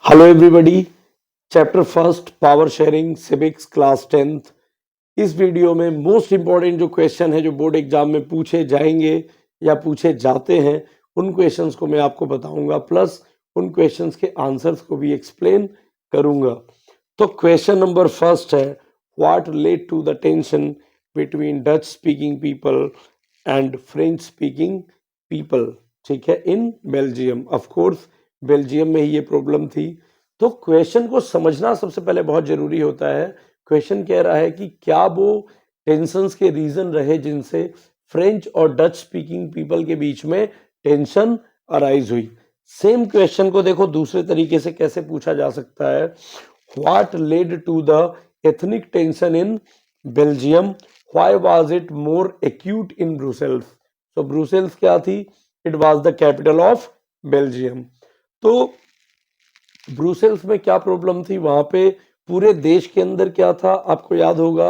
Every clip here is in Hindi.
Hello everybody, chapter first power sharing civics class 10th। इस वीडियो में मोस्ट इंपॉर्टेंट जो क्वेश्चन है जो बोर्ड एग्जाम में पूछे जाएंगे या पूछे जाते हैं उन क्वेश्चंस को मैं आपको बताऊंगा, प्लस उन क्वेश्चंस के आंसर्स को भी एक्सप्लेन करूंगा। तो क्वेश्चन नंबर फर्स्ट है, what led to the tension between Dutch speaking people and French speaking people, ठीक है, in Belgium. Of course Belgium में ही ये प्रॉब्लम थी। तो क्वेश्चन को समझना सबसे पहले बहुत जरूरी होता है। क्वेश्चन कह रहा है कि क्या वो टेंशंस के रीजन रहे जिनसे फ्रेंच और डच स्पीकिंग पीपल के बीच में टेंशन अराइज हुई। सेम क्वेश्चन को देखो दूसरे तरीके से कैसे पूछा जा सकता है, what led to the ethnic tension in Belgium, why was it more acute in Brussels. तो ब्रुसेल्स क्या थी? It was the capital of Belgium. तो ब्रुसेल्स में क्या प्रॉब्लम थी? वहां पे पूरे देश के अंदर क्या था, आपको याद होगा,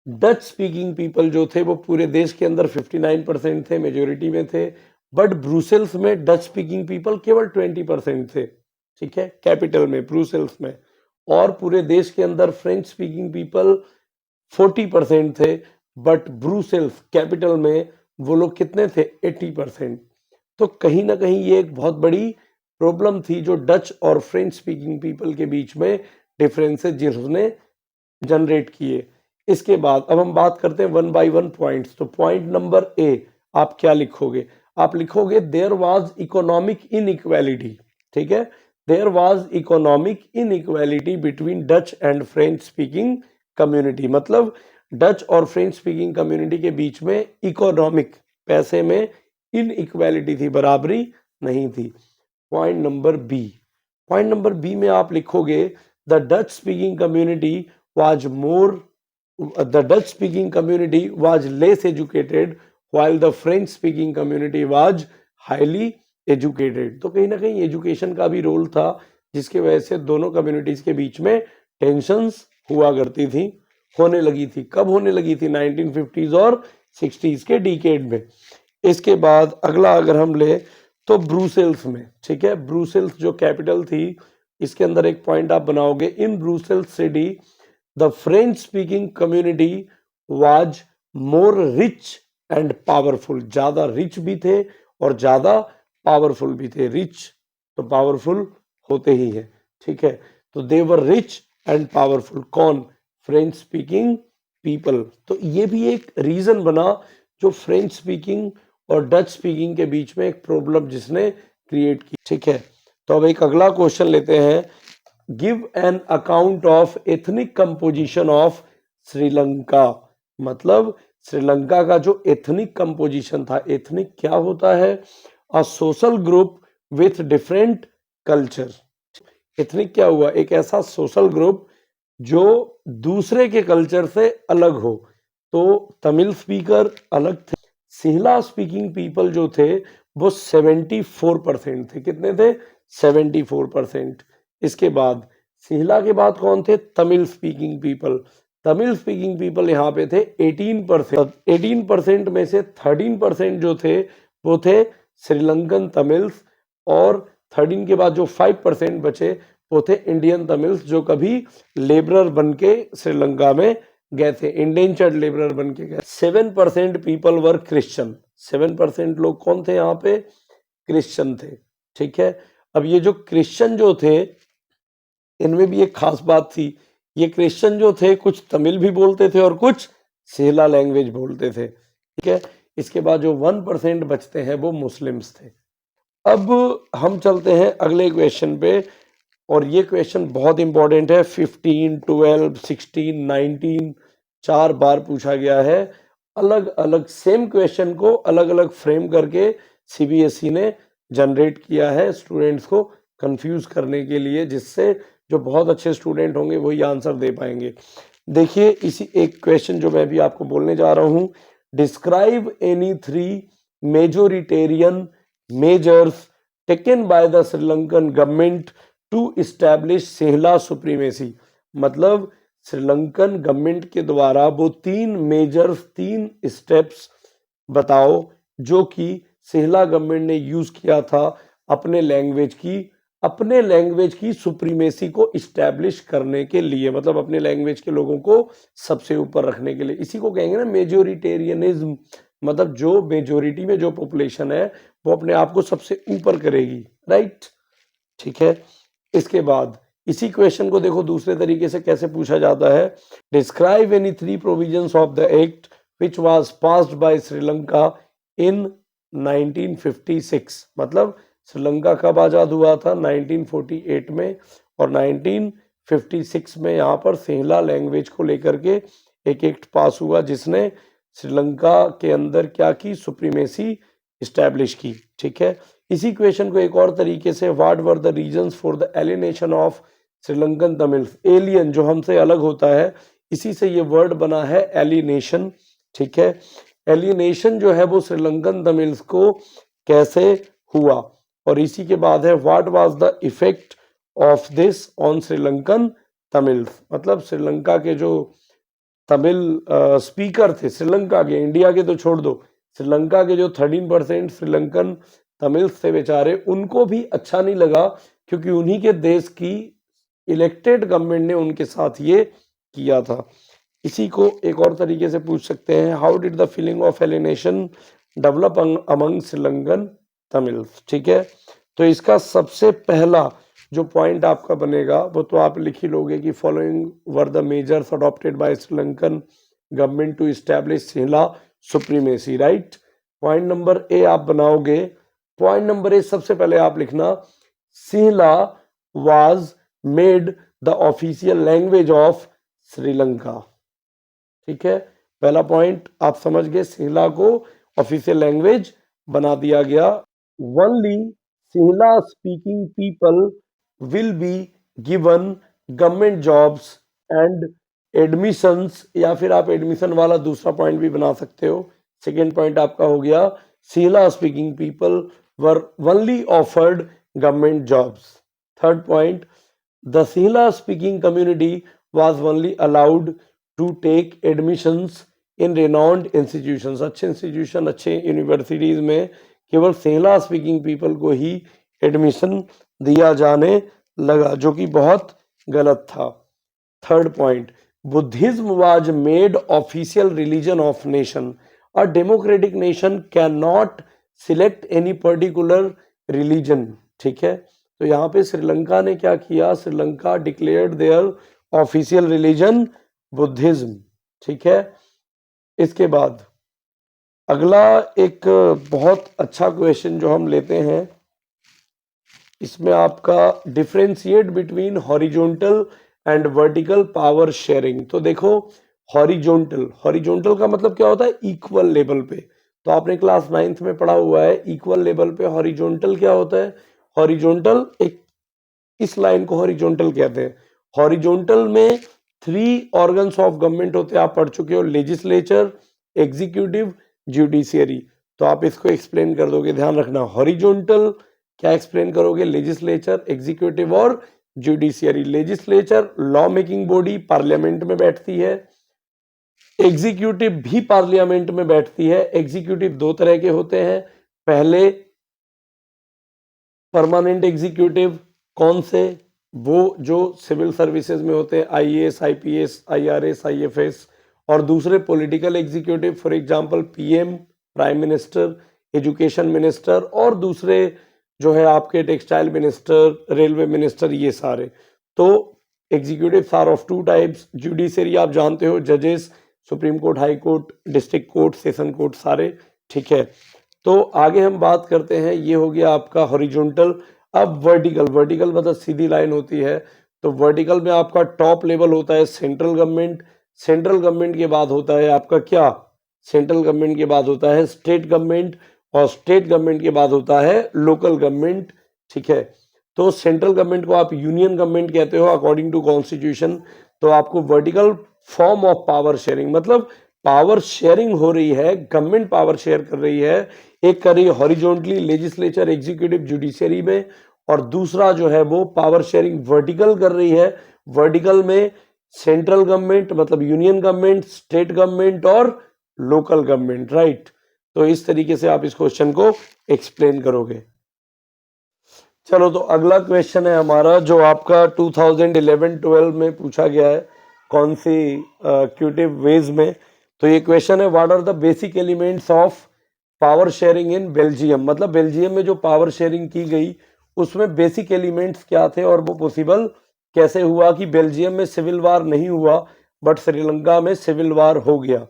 डच स्पीकिंग पीपल जो थे वो पूरे देश के अंदर 59% थे, मेजोरिटी में थे। बट ब्रुसेल्स में डच स्पीकिंग पीपल केवल 20% थे, ठीक है, कैपिटल में ब्रुसेल्स में। और पूरे देश के अंदर फ्रेंच स्पीकिंग पीपल 40% थे, बट ब्रुसेल्स कैपिटल में वो लोग कितने थे? 80%। तो कहीं ना कहीं ये एक बहुत बड़ी प्रॉब्लम थी जो डच और फ्रेंच स्पीकिंग पीपल के बीच में डिफरेंसेस जिसने जनरेट किए। इसके बाद अब हम बात करते हैं वन बाय वन पॉइंट्स। तो पॉइंट नंबर ए आप क्या लिखोगे? आप लिखोगे देयर वाज इकोनॉमिक इनइक्वालिटी, ठीक है, there was economic inequality between Dutch and French speaking community. मतलब डच और फ्रेंच स्पीकिंग कम्युनिटी के बीच में इकोनॉमिक, पैसे में इनइक्वालिटी थी, बराबरी नहीं थी। Point number B, point number B में आप लिखोगे the Dutch speaking community was more, the Dutch speaking community was less educated while the French speaking community was highly educated। तो कहीं ना कहीं एजुकेशन का भी रोल था जिसकी वजह से दोनों कम्युनिटीज के बीच में टेंशंस हुआ करती थी, होने लगी थी। कब होने लगी थी? 1950s और 60s के डिकेड में। इसके बाद अगला अगर हम ले तो ब्रुसेल्स में, ठीक है, ब्रुसेल्स जो कैपिटल थी, इसके अंदर एक पॉइंट आप बनाओगे, in Brussels city the French speaking community was more rich and powerful। ज्यादा रिच भी थे और ज्यादा पावरफुल भी थे। रिच तो पावरफुल होते ही है, ठीक है। तो दे वर रिच एंड पावरफुल। कौन? French speaking people. तो ये भी एक रीजन बना जो फ्रेंच स्पीकिंग और डच स्पीकिंग के बीच में एक प्रॉब्लम जिसने क्रिएट की, ठीक है। तो अब एक अगला क्वेश्चन लेते हैं, give an account of ethnic composition of Sri Lanka. मतलब श्रीलंका का जो एथनिक कंपोजिशन था, एथनिक क्या होता है? A social group with different culture. Ethnic क्या हुआ? एक ऐसा सोशल ग्रुप जो दूसरे के कल्चर से अलग हो। तो तमिल स्पीकर अलग थे, सिंहला स्पीकिंग पीपल जो थे वो 74% थे। कितने थे? 74%। इसके बाद सिंहला के बाद कौन थे? Tamil speaking people. Tamil speaking people यहाँ पे थे 18%। 18% में से 13% जो थे वो थे श्रीलंकन तमिल्स, और 13 के बाद जो 5% बचे वो थे इंडियन तमिल्स जो कभी लेबरर बन के श्रीलंका में गए थे, इंडेंचर्ड लेबरर बन के गए। 7% पीपल वर क्रिश्चियन। 7% लोग कौन थे यहाँ पे? क्रिश्चियन थे, ठीक है। अब ये जो क्रिश्चियन जो थे इनमें भी एक खास बात थी, ये क्रिश्चियन जो थे कुछ तमिल भी बोलते थे और कुछ सेला लैंग्वेज बोलते थे, ठीक है। इसके बाद जो 1% बचते हैं वो मुस्लिम्स थे। अब हम चलते हैं अगले क्वेश्चन पे, और ये क्वेश्चन बहुत इंपॉर्टेंट है। 15, 12, 16, 19 4 बार पूछा गया है। अलग अलग सेम क्वेश्चन को अलग अलग फ्रेम करके सीबीएसई ने जनरेट किया है स्टूडेंट्स को कंफ्यूज करने के लिए, जिससे जो बहुत अच्छे स्टूडेंट होंगे वही आंसर दे पाएंगे। देखिए इसी एक क्वेश्चन जो मैं भी आपको बोलने जा रहा हूं, describe any 3 majoritarian measures taken by the Sri Lankan government to establish Sinhala supremacy. मतलब श्रीलंकन गवर्नमेंट के द्वारा वो 3 मेजर्स, 3 स्टेप्स बताओ जो कि सिंहला गवर्नमेंट ने यूज किया था अपने लैंग्वेज की अपने लैंग्वेज की सुप्रीमेसी को इस्टेब्लिश करने के लिए, मतलब अपने लैंग्वेज के लोगों को सबसे ऊपर रखने के लिए। इसी को कहेंगे ना मेजोरिटेरियनिज्म, मतलब जो मेजोरिटी में जो पॉपुलेशन है वो अपने आप को सबसे ऊपर करेगी, राइट। ठीक है, इसके बाद इसी क्वेश्चन को देखो दूसरे तरीके से कैसे पूछा जाता है। Describe any 3 provisions of the act which was passed by Sri Lanka in 1956। मतलब श्रीलंका कब आजाद हुआ था? 1948 में, और 1956 में यहाँ पर सिंहला लैंग्वेज को लेकर के एक एक्ट पास हुआ जिसने श्रीलंका के अंदर क्या की? सुप्रीमेसी इस्टेब्लिश की। ठीक है, इसी क्वेश्चन को एक और तरीके से, what were the reasons for the alienation of Sri Lankan Tamils. Alien जो हमसे अलग होता है, इसी से ये वर्ड बना है एलिनेशन। ठीक है, एलिनेशन जो है वो श्रीलंकन तमिल्स को कैसे हुआ, और इसी के बाद है what was the effect of this on Sri Lankan Tamils. मतलब श्रीलंका के जो तमिल स्पीकर थे श्रीलंका के, इंडिया के तो छोड़ दो, श्रीलंका के जो 13% श्रीलंकन तमिल्स थे बेचारे, उनको भी अच्छा नहीं लगा, क्योंकि उन्हीं के देश की इलेक्टेड गवर्नमेंट ने उनके साथ ये किया था। इसी को एक और तरीके से पूछ सकते हैं, how did the feeling of alienation develop among Sri Lankan Tamils. ठीक है, तो इसका सबसे पहला जो पॉइंट आपका बनेगा वो तो आप लिख ही लोगे कि following were the measures adopted by Sri Lankan government to establish Sinhala supremacy, right. Point number A आप बनाओगे। पॉइंट नंबर ए सबसे पहले आप लिखना, Sinhala was made the official language of Sri Lanka. ठीक है, पहला पॉइंट आप समझ गए, सिंहला को ऑफिशियल लैंग्वेज बना दिया गया। Only Sinhala speaking people will be given government jobs and admissions, या फिर आप एडमिशन वाला दूसरा पॉइंट भी बना सकते हो। सेकेंड पॉइंट आपका हो गया, Sinhala speaking people were only offered government jobs. Third point, the Sinhala speaking community was only allowed to take admissions in renowned institutions. अच्छे इंस्टीट्यूशन, अच्छे यूनिवर्सिटीज में केवल सिंहला स्पीकिंग पीपल को ही एडमिशन दिया जाने लगा, जो कि बहुत गलत था। Third point, Buddhism was made official religion of nation. A democratic nation can not select any particular religion. ठीक है, तो यहाँ पे श्रीलंका ने क्या किया, Sri Lanka declared there official religion Buddhism. ठीक है, इसके बाद अगला एक बहुत अच्छा क्वेश्चन जो हम लेते हैं, इसमें आपका differentiate between horizontal and vertical power sharing. तो देखो, हॉरिजॉन्टल का मतलब क्या होता है? इक्वल लेवल पे। तो आपने क्लास 9th में पढ़ा हुआ है इक्वल लेवल पे हॉरिजॉन्टल क्या होता है। हॉरिजॉन्टल, एक इस लाइन को हॉरिजॉन्टल कहते हैं। हॉरिजॉन्टल में 3 ऑर्गन्स ऑफ गवर्नमेंट होते हैं, आप पढ़ चुके हो, लेजिस्लेचर, एग्जीक्यूटिव, जुडिशियरी। तो आप इसको एक्सप्लेन कर दोगे, ध्यान रखना। हॉरिजॉन्टल क्या एक्सप्लेन करोगे? लेजिस्लेचर, एग्जीक्यूटिव और judiciary. Legislature law making body, parliament में बैठती है। एग्जीक्यूटिव भी पार्लियामेंट में बैठती है। एग्जीक्यूटिव 2 तरह के होते हैं। पहले परमानेंट एग्जीक्यूटिव, कौन से? वो जो सिविल सर्विसेज में होते हैं, आईएएस, आईपीएस, आईआरएस, आईएफएस। और दूसरे political executive, for example PM, prime minister, education minister, और दूसरे जो है आपके टेक्सटाइल मिनिस्टर, रेलवे मिनिस्टर, ये सारे। तो executive are of 2 types. Judiciary आप जानते हो, जजेस, supreme court, high court, district court, session court, सारे। ठीक है, तो आगे हम बात करते हैं, ये हो गया आपका हॉरिजॉन्टल। अब वर्टिकल, वर्टिकल मतलब सीधी लाइन होती है। तो वर्टिकल में आपका टॉप लेवल होता है सेंट्रल गवर्नमेंट। सेंट्रल गवर्नमेंट के बाद होता है आपका क्या? सेंट्रल गवर्नमेंट के बाद होता है स्टेट गवर्नमेंट, और स्टेट गवर्नमेंट के बाद होता है लोकल गवर्नमेंट। ठीक है, तो सेंट्रल गवर्नमेंट को आप यूनियन गवर्नमेंट कहते हो अकॉर्डिंग टू कॉन्स्टिट्यूशन। तो आपको vertical form of power sharing, मतलब पावर शेयरिंग हो रही है, गवर्नमेंट पावर शेयर कर रही है। एक कर रही है हॉरिजॉन्टली, लेजिस्लेचर, एग्जीक्यूटिव, जुडिशरी में, और दूसरा जो है वो पावर शेयरिंग वर्टिकल कर रही है। वर्टिकल में सेंट्रल गवर्नमेंट मतलब यूनियन गवर्नमेंट, स्टेट गवर्नमेंट और लोकल गवर्नमेंट, राइट। तो इस तरीके से आप इस क्वेश्चन को एक्सप्लेन करोगे। चलो तो अगला क्वेश्चन है हमारा जो आपका 2011-12 में पूछा गया है कॉन्सिक्यूटिव वेज में। तो ये क्वेश्चन है, what are the basic elements of power sharing in Belgium. मतलब बेल्जियम में जो पावर शेयरिंग की गई उसमें बेसिक एलिमेंट्स क्या थे और वो पॉसिबल कैसे हुआ कि बेल्जियम में सिविल वार नहीं हुआ बट श्रीलंका में सिविल वार हो गया।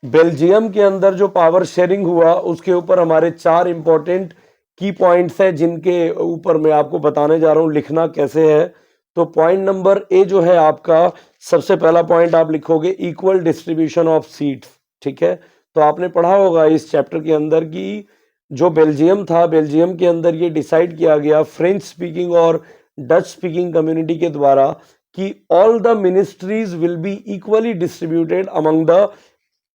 बेल्जियम के अंदर जो पावर शेयरिंग हुआ उसके ऊपर हमारे 4 इंपॉर्टेंट की पॉइंट्स हैं जिनके ऊपर मैं आपको बताने जा रहा हूं लिखना कैसे है। तो पॉइंट नंबर ए जो है आपका, सबसे पहला पॉइंट आप लिखोगे इक्वल डिस्ट्रीब्यूशन ऑफ सीट्स। ठीक है, तो आपने पढ़ा होगा इस चैप्टर के अंदर कि जो बेल्जियम था, बेल्जियम के अंदर ये डिसाइड किया गया फ्रेंच स्पीकिंग और डच स्पीकिंग कम्युनिटी के द्वारा कि all the ministries will be equally distributed among the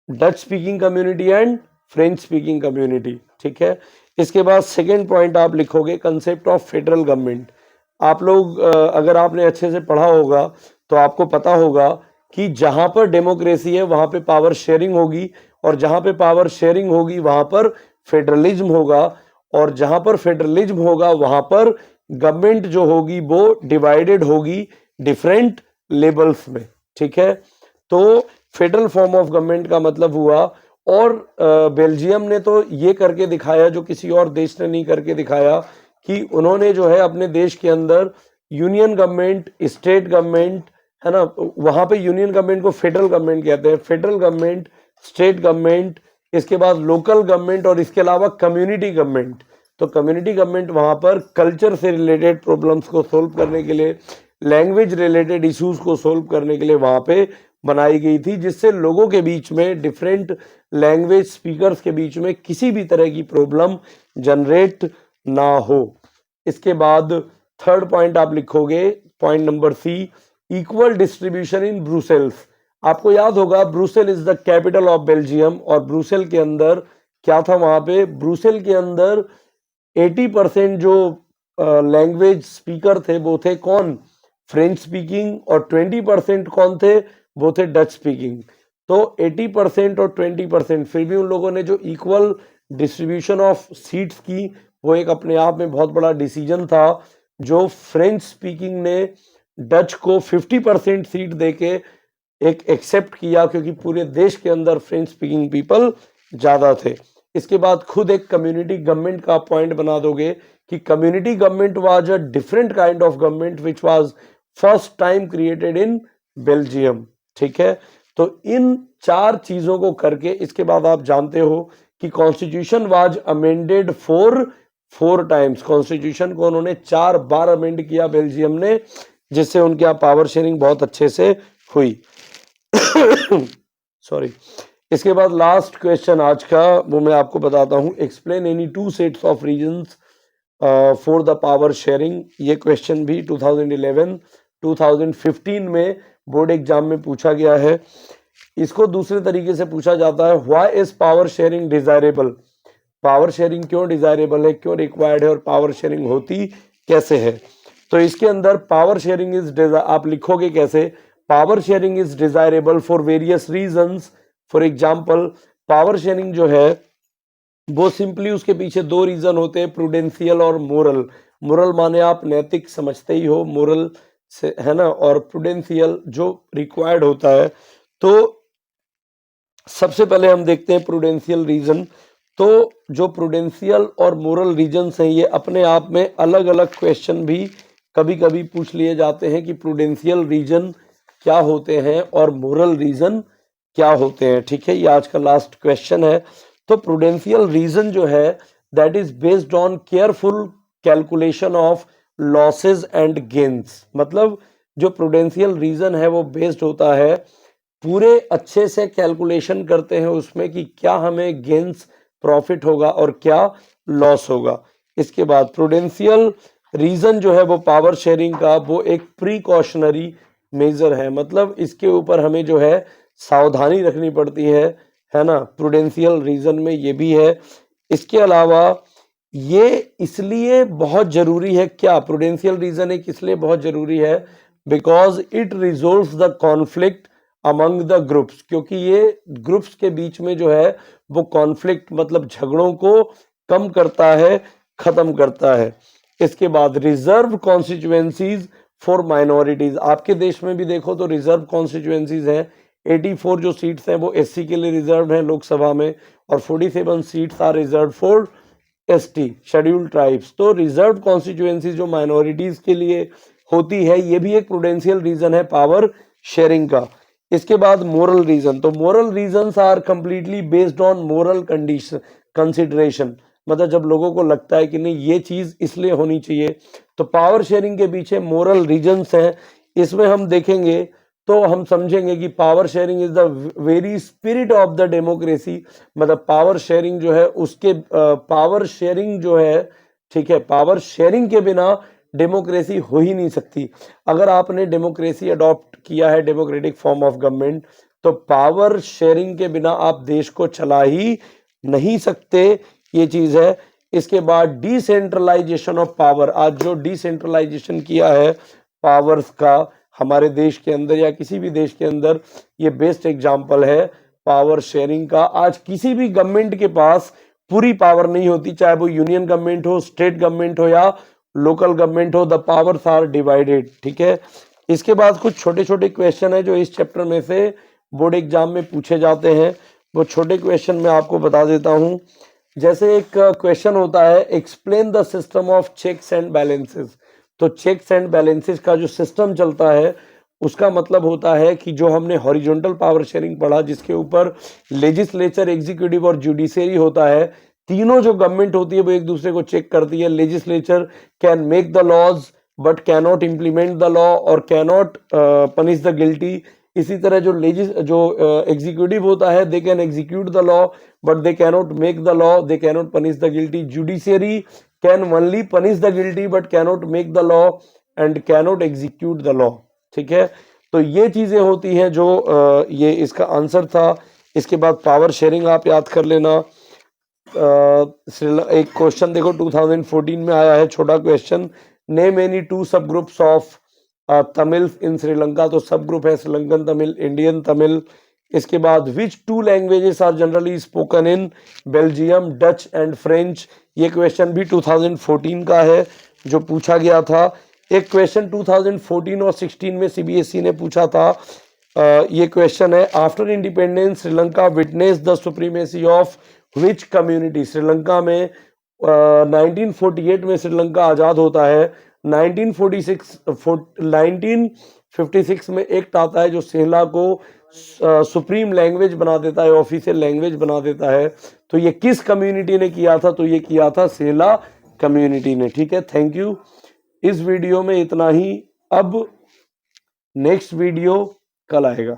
Dutch speaking community and French speaking community. ठीक है, इसके बाद सेकेंड पॉइंट आप लिखोगे कंसेप्ट ऑफ फेडरल गवर्नमेंट। आप लोग अगर आपने अच्छे से पढ़ा होगा तो आपको पता होगा कि जहां पर डेमोक्रेसी है वहां पे पावर शेयरिंग होगी, और जहां पे पावर शेयरिंग होगी वहां पर फेडरलिज्म होगा, और जहां पर फेडरलिज्म होगा वहां पर गवर्नमेंट जो होगी वो डिवाइडेड होगी डिफरेंट लेवल्स में। ठीक है, तो फेडरल फॉर्म ऑफ गवर्नमेंट का मतलब हुआ, और बेल्जियम ने तो ये करके दिखाया जो किसी और देश ने नहीं करके दिखाया कि उन्होंने जो है अपने देश के अंदर यूनियन गवर्नमेंट, स्टेट गवर्नमेंट, है ना, वहां पे यूनियन गवर्नमेंट को फेडरल गवर्नमेंट कहते हैं, फेडरल गवर्नमेंट, स्टेट गवर्नमेंट, इसके बाद लोकल गवर्नमेंट और इसके अलावा कम्युनिटी गवर्नमेंट। तो कम्युनिटी गवर्नमेंट वहां पर कल्चर से रिलेटेड प्रॉब्लम्स को सोल्व करने के लिए, लैंग्वेज रिलेटेड इश्यूज को सोल्व करने के लिए वहां पे बनाई गई थी, जिससे लोगों के बीच में, डिफरेंट लैंग्वेज स्पीकर्स के बीच में किसी भी तरह की प्रॉब्लम जनरेट ना हो। इसके बाद थर्ड पॉइंट आप लिखोगे, point number C, equal distribution in Brussels. आपको याद होगा Brussels is the capital of Belgium, और ब्रुसेल के अंदर क्या था, वहां पे ब्रुसेल के अंदर 80% जो लैंग्वेज स्पीकर थे वो थे कौन, फ्रेंच स्पीकिंग, और 20% कौन थे, वो थे डच स्पीकिंग। तो 80% और 20%, फिर भी उन लोगों ने जो इक्वल डिस्ट्रीब्यूशन ऑफ सीट्स की वो एक अपने आप में बहुत बड़ा डिसीजन था, जो फ्रेंच स्पीकिंग ने डच को 50% सीट देके एक एक्सेप्ट किया, क्योंकि पूरे देश के अंदर फ्रेंच स्पीकिंग पीपल ज्यादा थे। इसके बाद खुद एक कम्युनिटी गवर्नमेंट का पॉइंट बना दोगे कि community government was a different kind of government which was first time created in Belgium. ठीक है, तो इन 4 चीजों को करके इसके बाद आप जानते हो कि constitution was amended four times. Constitution को उन्होंने 4 बार अमेंड किया बेल्जियम ने, जिससे उनके यहाँ पावर शेयरिंग बहुत अच्छे से हुई। सॉरी। इसके बाद लास्ट क्वेश्चन आज का वो मैं आपको बताता हूं, explain any 2 sets of reasons for the power sharing. ये क्वेश्चन भी 2011-2015 में बोर्ड एग्जाम में पूछा गया है। इसको दूसरे तरीके से पूछा जाता है, why is power sharing desirable. Power sharing क्यों डिजायरेबल है, क्यों रिक्वायर्ड है, और पावर शेयरिंग होती कैसे है। तो इसके अंदर पावर शेयरिंग इज, आप लिखोगे कैसे, power sharing is desirable for various reasons. For example, power sharing जो है वो सिंपली उसके पीछे 2 रीजन होते हैं, प्रूडेंशियल और मोरल। मोरल माने आप नैतिक समझते ही हो, मोरल से, है ना, और प्रूडेंशियल जो रिक्वायर्ड होता है। तो सबसे पहले हम देखते हैं प्रूडेंशियल रीजन। तो जो प्रूडेंशियल और मोरल रीजन्स हैं ये अपने आप में अलग अलग क्वेश्चन भी कभी कभी पूछ लिए जाते हैं कि प्रूडेंशियल रीजन क्या होते हैं और मोरल रीजन क्या होते हैं। ठीक है, ये आज का लास्ट क्वेश्चन है। तो प्रूडेंशियल रीजन जो है that is based on careful calculation of losses and gains. मतलब जो प्रूडेंशियल रीजन है वो बेस्ड होता है, पूरे अच्छे से कैलकुलेशन करते हैं उसमें कि क्या हमें गेन्स प्रॉफिट होगा और क्या लॉस होगा। इसके बाद प्रूडेंशियल रीजन जो है वो पावर शेयरिंग का वो एक प्रिकॉशनरी मेजर है, मतलब इसके ऊपर हमें जो है सावधानी रखनी पड़ती है ना, प्रूडेंशियल रीजन में ये भी है। इसके अलावा ये इसलिए बहुत जरूरी है, क्या प्रूडेंशियल रीजन एक इसलिए बहुत जरूरी है because it resolves the conflict among the groups, क्योंकि ये ग्रुप्स के बीच में जो है वो कॉन्फ्लिक्ट मतलब झगड़ों को कम करता है, खत्म करता है। इसके बाद रिजर्व कॉन्स्टिट्यूएंसीज फॉर माइनॉरिटीज, आपके देश में भी देखो तो रिजर्व कॉन्स्टिट्यूएंसीज हैं। 84 जो सीट्स हैं वो एससी के लिए रिजर्व हैं लोकसभा में, और 47 seats are reserve for ST scheduled tribes. तो रिजर्व कॉन्स्टिट्यूएंसी जो माइनॉरिटीज के लिए होती है, ये भी एक प्रूडेंशियल रीजन है पावर शेयरिंग का। इसके बाद मोरल रीजन, तो moral reasons are completely based on moral condition consideration, मतलब जब लोगों को लगता है कि नहीं ये चीज इसलिए होनी चाहिए, तो पावर शेयरिंग के पीछे मोरल रीजंस हैं। इसमें हम देखेंगे तो हम समझेंगे कि power sharing is the very spirit of the democracy, मतलब पावर शेयरिंग जो है उसके पावर शेयरिंग जो है, ठीक है, पावर शेयरिंग के बिना डेमोक्रेसी हो ही नहीं सकती। अगर आपने डेमोक्रेसी अडॉप्ट किया है, डेमोक्रेटिक फॉर्म ऑफ गवर्नमेंट, तो पावर शेयरिंग के बिना आप देश को चला ही नहीं सकते, ये चीज है। इसके बाद डिसेंट्रलाइजेशन ऑफ पावर, आज जो डिसेंट्रलाइजेशन किया है पावर्स का हमारे देश के अंदर या किसी भी देश के अंदर, ये बेस्ट एग्जांपल है पावर शेयरिंग का। आज किसी भी गवर्नमेंट के पास पूरी पावर नहीं होती, चाहे वो यूनियन गवर्नमेंट हो, स्टेट गवर्नमेंट हो या लोकल गवर्नमेंट हो, द पावर्स आर डिवाइडेड, ठीक है। इसके बाद कुछ छोटे छोटे क्वेश्चन है जो इस चैप्टर में से बोर्ड एग्जाम में पूछे जाते हैं, वो छोटे क्वेश्चन मैं आपको बता देता हूं। जैसे एक क्वेश्चन होता है, explain the system of checks and balances. तो चेक्स एंड बैलेंसेस का जो सिस्टम चलता है उसका मतलब होता है कि जो हमने हॉरिजॉन्टल पावर शेयरिंग पढ़ा, जिसके ऊपर लेजिस्लेचर, एग्जीक्यूटिव और जुडिशरी होता है, तीनों जो गवर्नमेंट होती है वो एक दूसरे को चेक करती है। Legislature can make the laws but cannot implement the law और कैनॉट पनिश द गिल्टी। इसी तरह जो एग्जीक्यूटिव होता है, they can execute the law but they cannot make the law, they cannot punish the guilty. Judiciary can only punish the guilty but cannot make the law and cannot execute the law, ठीक है। तो ये चीजें होती हैं जो ये इसका आंसर था। इसके बाद पावर शेयरिंग आप याद कर लेना। एक क्वेश्चन देखो 2014 में आया है, छोटा क्वेश्चन, नेम एनी टू सब ग्रुप्स ऑफ तमिल इन श्रीलंका। तो सब ग्रुप है श्रीलंकन तमिल, इंडियन तमिल। इसके बाद which two languages are generally spoken in Belgium, Dutch and French. ये क्वेश्चन भी 2014 का है जो पूछा गया था। एक क्वेश्चन 2014 और 16 में सीबीएसई ने पूछा था, ये क्वेश्चन है, after independence Sri Lanka witness the supremacy of which community. Sri Lanka में 1948 में श्रीलंका आज़ाद होता है, 1956 में एक्ट आता है जो सेला को सुप्रीम लैंग्वेज बना देता है, ऑफिशियल लैंग्वेज बना देता है। तो ये किस कम्युनिटी ने किया था? तो ये किया था सेला कम्युनिटी ने, ठीक है। Thank you. इस वीडियो में इतना ही। अब नेक्स्ट वीडियो कल आएगा।